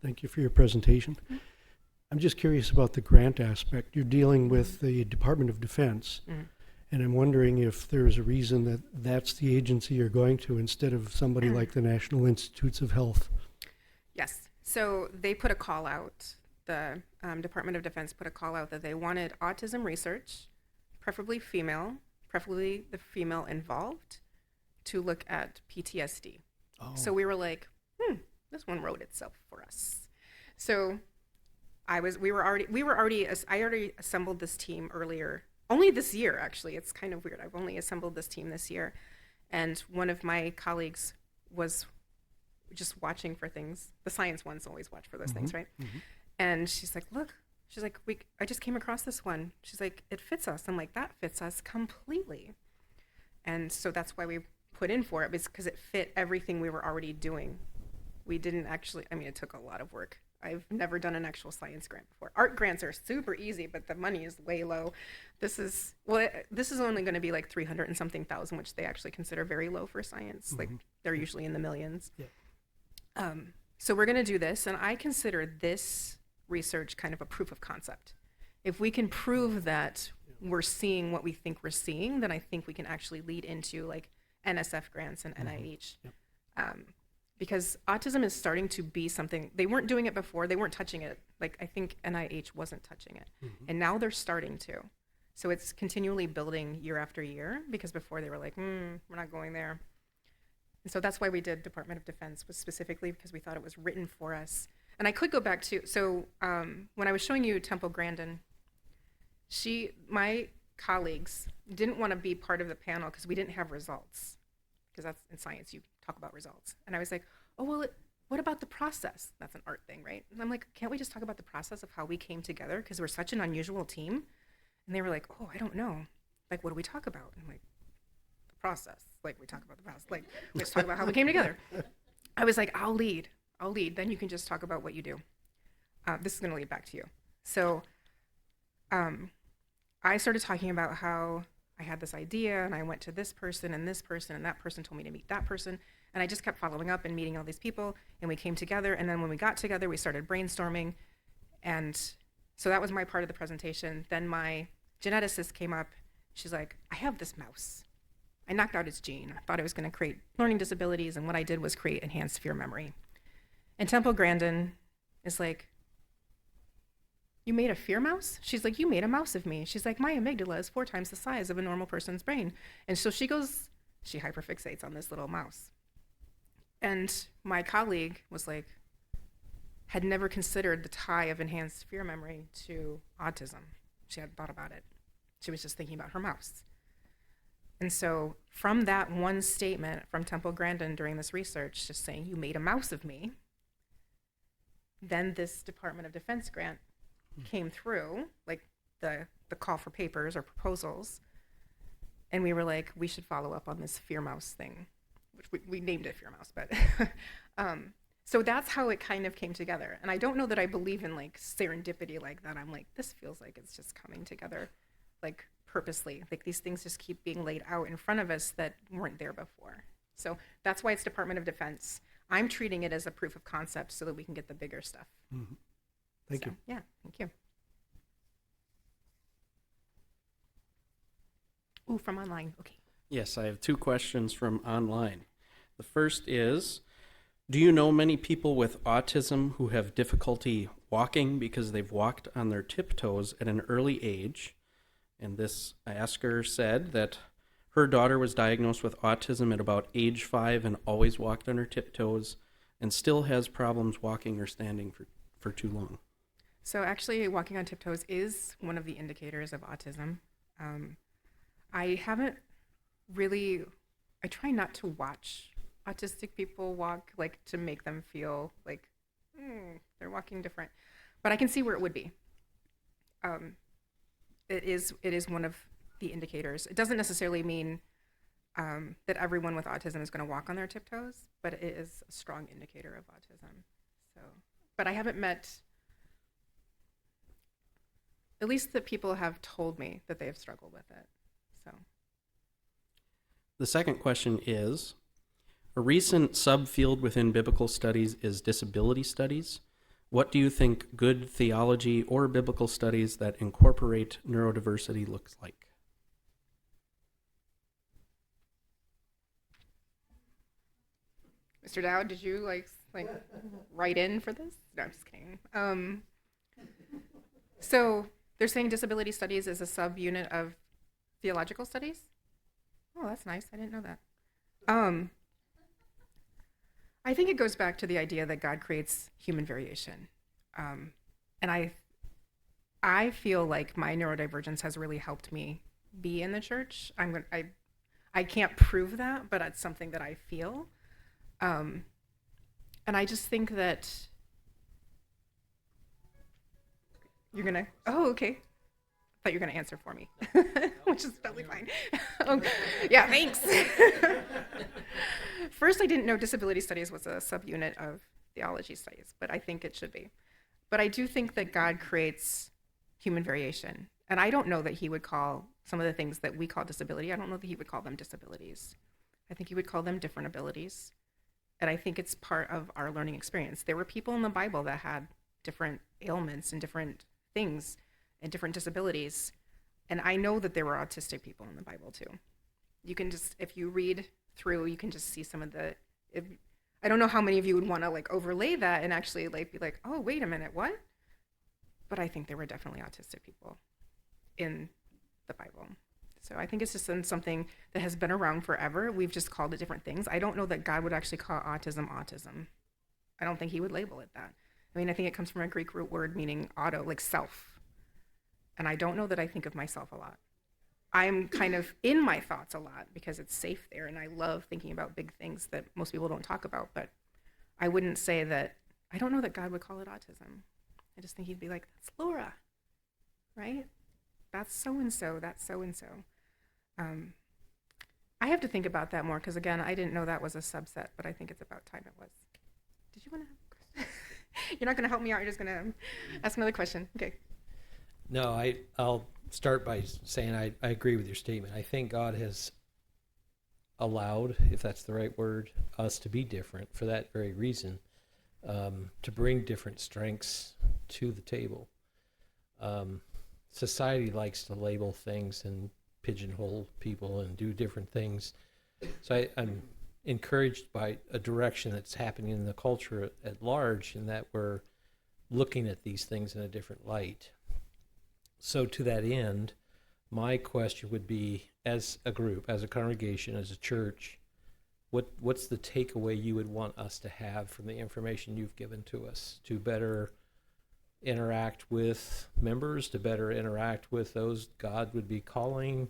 Thank you for your presentation. I'm just curious about the grant aspect. You're dealing with the Department of Defense, and I'm wondering if there's a reason that that's the agency you're going to instead of somebody like the National Institutes of Health. Yes. So they put a call out. The Department of Defense put a call out that they wanted autism research, preferably the female involved, to look at PTSD. Oh. So we were like, this one wrote itself for us. So I already assembled this team earlier, only this year actually. It's kind of weird. I've only assembled this team this year, and one of my colleagues was just watching for things. The science ones always watch for those things, right? And she's like, look, she's like, I just came across this one. She's like, it fits us. I'm like, that fits us completely. And so that's why we put in for it, because it fit everything we were already doing. We didn't actually, it took a lot of work I've never done an actual science grant before. Art grants are super easy, but the money is way low. This is only going to be like 300 and something thousand, which they actually consider very low for science. Like they're usually in the millions. Yeah. So we're going to do this, and I consider this research kind of a proof of concept. If we can prove that we're seeing what we think we're seeing, then I think we can actually lead into like NSF grants and NIH. Yep. Because autism is starting to be something, they weren't doing it before, they weren't touching it. Like I think NIH wasn't touching it. And now they're starting to. So it's continually building year after year, because before they were like, we're not going there. And so that's why we did Department of Defense, was specifically because we thought it was written for us. And I could go back to, so when I was showing you Temple Grandin, my colleagues didn't want to be part of the panel because we didn't have results. Because that's in science, you talk about results. And I was like, oh, well, what about the process? That's an art thing, right? And I'm like, can't we just talk about the process of how we came together? Because we're such an unusual team. And they were like, oh, I don't know. Like, what do we talk about? And I'm like, the process. Like, we talk about the process. Like, let's talk about how we came together. I was like, I'll lead. Then you can just talk about what you do. This is going to lead back to you. So I started talking about how I had this idea, and I went to this person, and that person told me to meet that person. And I just kept following up and meeting all these people, and we came together. And then when we got together, we started brainstorming. And so that was my part of the presentation. Then my geneticist came up. She's like, I have this mouse. I knocked out its gene. I thought it was going to create learning disabilities, and what I did was create enhanced fear memory. And Temple Grandin is like, you made a fear mouse? She's like, you made a mouse of me. She's like, my amygdala is 4 times the size of a normal person's brain. And so she hyperfixates on this little mouse. And my colleague was like, had never considered the tie of enhanced fear memory to autism. She hadn't thought about it. She was just thinking about her mouse. And so from that one statement from Temple Grandin during this research, just saying, you made a mouse of me, then this Department of Defense grant came through, like the call for papers or proposals, and we were like, we should follow up on this fear mouse thing, which we named it fear mouse, but so that's how it kind of came together. And I don't know that I believe in like serendipity like that. I'm like, this feels like it's just coming together like purposely, like these things just keep being laid out in front of us that weren't there before. So that's why it's Department of Defense. I'm treating it as a proof of concept so that we can get the bigger stuff. Thank you. Yeah, thank you. Ooh, from online, okay. Yes, I have 2 questions from online. The first is, do you know many people with autism who have difficulty walking because they've walked on their tiptoes at an early age? And this asker said that her daughter was diagnosed with autism at about age 5 and always walked on her tiptoes and still has problems walking or standing for too long. So actually, walking on tiptoes is one of the indicators of autism. I haven't really, I try not to watch autistic people walk, like to make them feel like they're walking different, but I can see where it would be. It is one of the indicators. It doesn't necessarily mean that everyone with autism is going to walk on their tiptoes, but it is a strong indicator of autism. So, but I haven't met, at least the people have told me that they have struggled with it. So. The second question is, a recent subfield within biblical studies is disability studies. What do you think good theology or biblical studies that incorporate neurodiversity looks like? Mr. Dowd, did you like write in for this? No, I'm just kidding. So they're saying disability studies is a subunit of theological studies? Oh, that's nice. I didn't know that. I think it goes back to the idea that God creates human variation. And I feel like my neurodivergence has really helped me be in the church. I can't prove that, but it's something that I feel. And I just think that you're gonna, oh, okay. I thought you were gonna answer for me, which is totally fine. Yeah, thanks. First, I didn't know disability studies was a subunit of theology studies, but I think it should be. But I do think that God creates human variation. And I don't know that he would call some of the things that we call disability, I don't know that he would call them disabilities. I think he would call them different abilities. And I think it's part of our learning experience. There were people in the Bible that had different ailments and different things and different disabilities. And I know that there were autistic people in the Bible too. You can just, if you read through, you can just see some of the, I don't know how many of you would want to like overlay that and actually like be like, oh, wait a minute, what? But I think there were definitely autistic people in the Bible. So I think it's just something that has been around forever. We've just called it different things. I don't know that God would actually call autism autism. I don't think he would label it that. I mean, I think it comes from a Greek root word meaning auto, like self. And I don't know that I think of myself a lot. I'm kind of in my thoughts a lot because it's safe there, and I love thinking about big things that most people don't talk about, but I wouldn't say that, I don't know that God would call it autism. I just think he'd be like, that's Laura, right? That's so-and-so, that's so-and-so. I have to think about that more because, again, I didn't know that was a subset, but I think it's about time it was. Did you want to have a question? You're not going to help me out. You're just going to ask another question. Okay. No, I'll start by saying I agree with your statement. I think God has allowed, if that's the right word, us to be different for that very reason, to bring different strengths to the table. Society likes to label things and pigeonhole people and do different things. So I'm encouraged by a direction that's happening in the culture at large, in that we're looking at these things in a different light. So to that end, my question would be, as a group, as a congregation, as a church, what's the takeaway you would want us to have from the information you've given to us to better interact with members, to better interact with those God would be calling?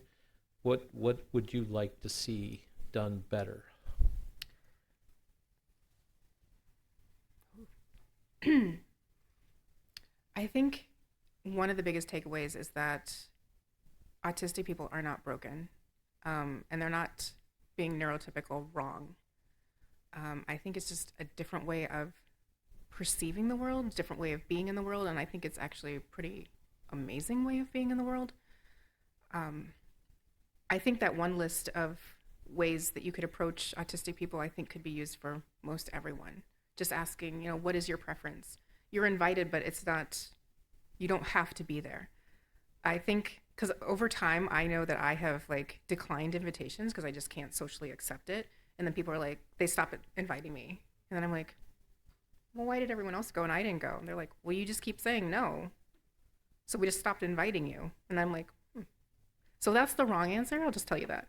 What would you like to see done better? I think one of the biggest takeaways is that autistic people are not broken, and they're not being neurotypical wrong. I think it's just a different way of perceiving the world, different way of being in the world, and I think it's actually a pretty amazing way of being in the world. I think that one list of ways that you could approach autistic people, I think, could be used for most everyone. Just asking, what is your preference? You're invited, but it's not, you don't have to be there. I think, because over time, I know that I have declined invitations because I just can't socially accept it. And then people are like, they stop inviting me. And then I'm like, well, why did everyone else go and I didn't go? And they're like, well, you just keep saying no. So we just stopped inviting you. And I'm like, So that's the wrong answer. I'll just tell you that.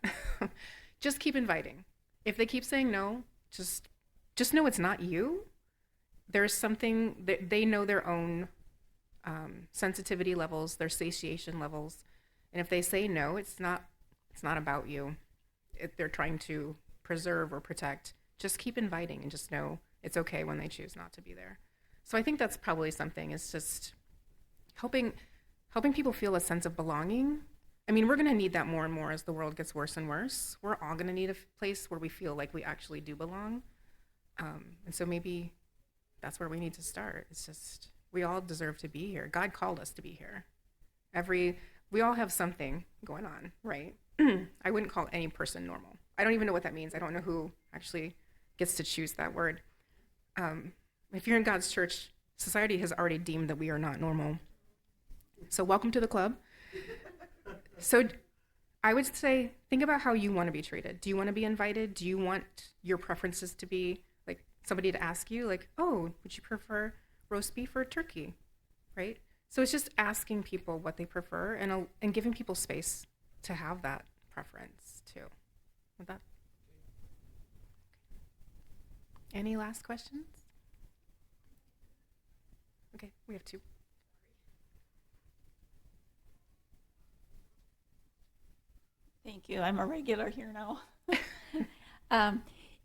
Just keep inviting. If they keep saying no, just know it's not you. There's something that they know their own sensitivity levels, their satiation levels. And if they say no, it's not about you. They're trying to preserve or protect. Just keep inviting and just know it's okay when they choose not to be there. So I think that's probably something, is just helping people feel a sense of belonging. I mean, we're going to need that more and more as the world gets worse and worse. We're all going to need a place where we feel like we actually do belong. And so maybe that's where we need to start. It's just, we all deserve to be here. God called us to be here. We all have something going on, right? I wouldn't call any person normal. I don't even know what that means. I don't know who actually gets to choose that word. If you're in God's church, society has already deemed that we are not normal. So welcome to the club. So I would say, think about how you want to be treated. Do you want to be invited? Do you want your preferences to be like somebody to ask you, like, oh, would you prefer roast beef or turkey, right? So it's just asking people what they prefer and giving people space to have that preference too. With that. Any last questions? Okay, we have two. Thank you. I'm a regular here now.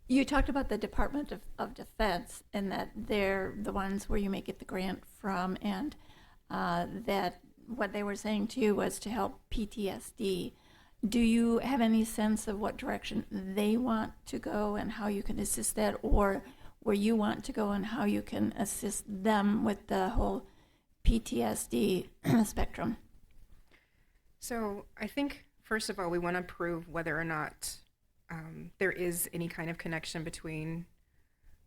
You talked about the Department of Defense and that they're the ones where you may get the grant from, and that what they were saying to you was to help PTSD. Do you have any sense of what direction they want to go and how you can assist that, or where you want to go and how you can assist them with the whole PTSD spectrum? So I think, first of all, we want to prove whether or not there is any kind of connection between,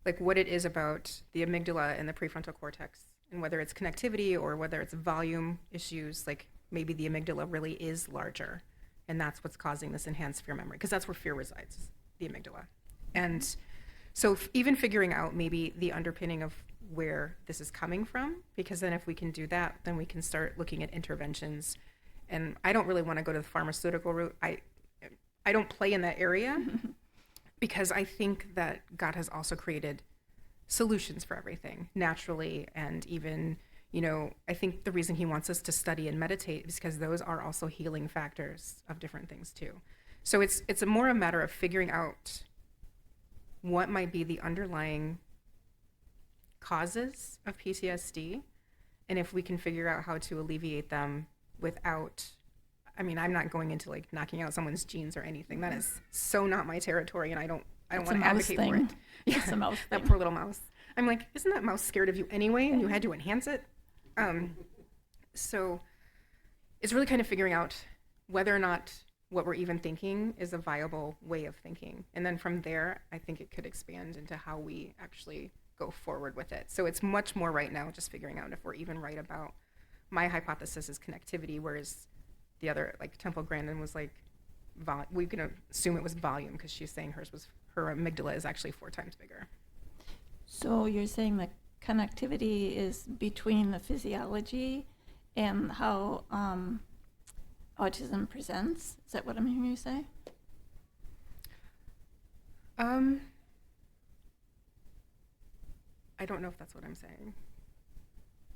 like, what it is about the amygdala and the prefrontal cortex, and whether it's connectivity or whether it's volume issues, like maybe the amygdala really is larger, and that's what's causing this enhanced fear memory, because that's where fear resides, the amygdala. And so even figuring out maybe the underpinning of where this is coming from, because then if we can do that, then we can start looking at interventions. And I don't really want to go to the pharmaceutical route. I don't play in that area because I think that God has also created solutions for everything naturally. And even, I think the reason he wants us to study and meditate is because those are also healing factors of different things too. So it's more a matter of figuring out what might be the underlying causes of PTSD, and if we can figure out how to alleviate them without, I'm not going into like knocking out someone's genes or anything. That is so not my territory, and I don't want to advocate for it. Yeah, it's a mouse that thing. poor little mouse. I'm like, isn't that mouse scared of you anyway, and you had to enhance it? So it's really kind of figuring out whether or not what we're even thinking is a viable way of thinking. And then from there, I think it could expand into how we actually go forward with it. So it's much more right now just figuring out if we're even right about, my hypothesis is connectivity, whereas the other, like Temple Grandin was like, we can assume it was volume because she's saying her amygdala is actually 4 times bigger. So you're saying that connectivity is between the physiology and how autism presents? Is that what I'm hearing you say? I don't know if that's what I'm saying.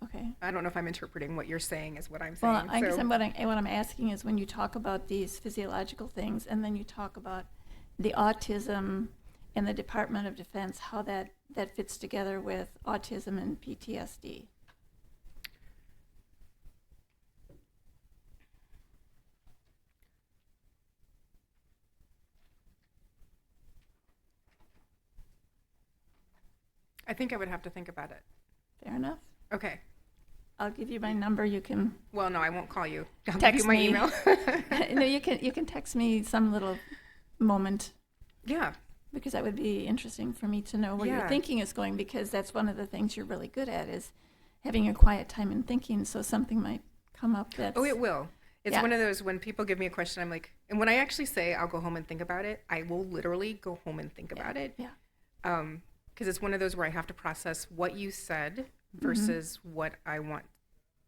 Okay. I don't know if I'm interpreting what you're saying as what I'm saying. Well, I guess what I'm asking is when you talk about these physiological things and then you talk about the autism and the Department of Defense, how that fits together with autism and PTSD. I think I would have to think about it. Fair enough. Okay. I'll give you my number. You can Well, no, I won't call you. I'll give text you my me. email. No, you can text me some little moment Yeah. because that would be interesting for me to know where your Yeah. thinking is going, because that's one of the things you're really good at is having your quiet time and thinking. So something might come up that's Oh, it will. It's Yeah. one of those when people give me a question, I'm like, and when I actually say I'll go home and think about it, I will literally go home and think about it. Yeah. Because it's one of those where I have to process what you said versus what I want,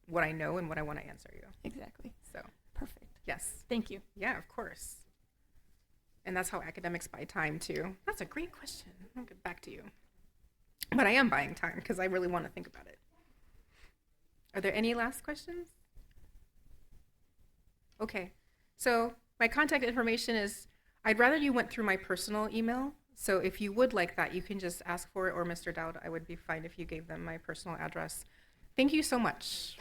what I know, and what I want to answer you. Exactly. So, Perfect. yes. Thank you. Yeah, of course. And that's how academics buy time, too. That's a great question. I'll get back to you. But I am buying time because I really want to think about it. Are there any last questions? Okay. So my contact information is, I'd rather you went through my personal email. So if you would like that, you can just ask for it, or Mr. Dowd, I would be fine if you gave them my personal address. Thank you so much.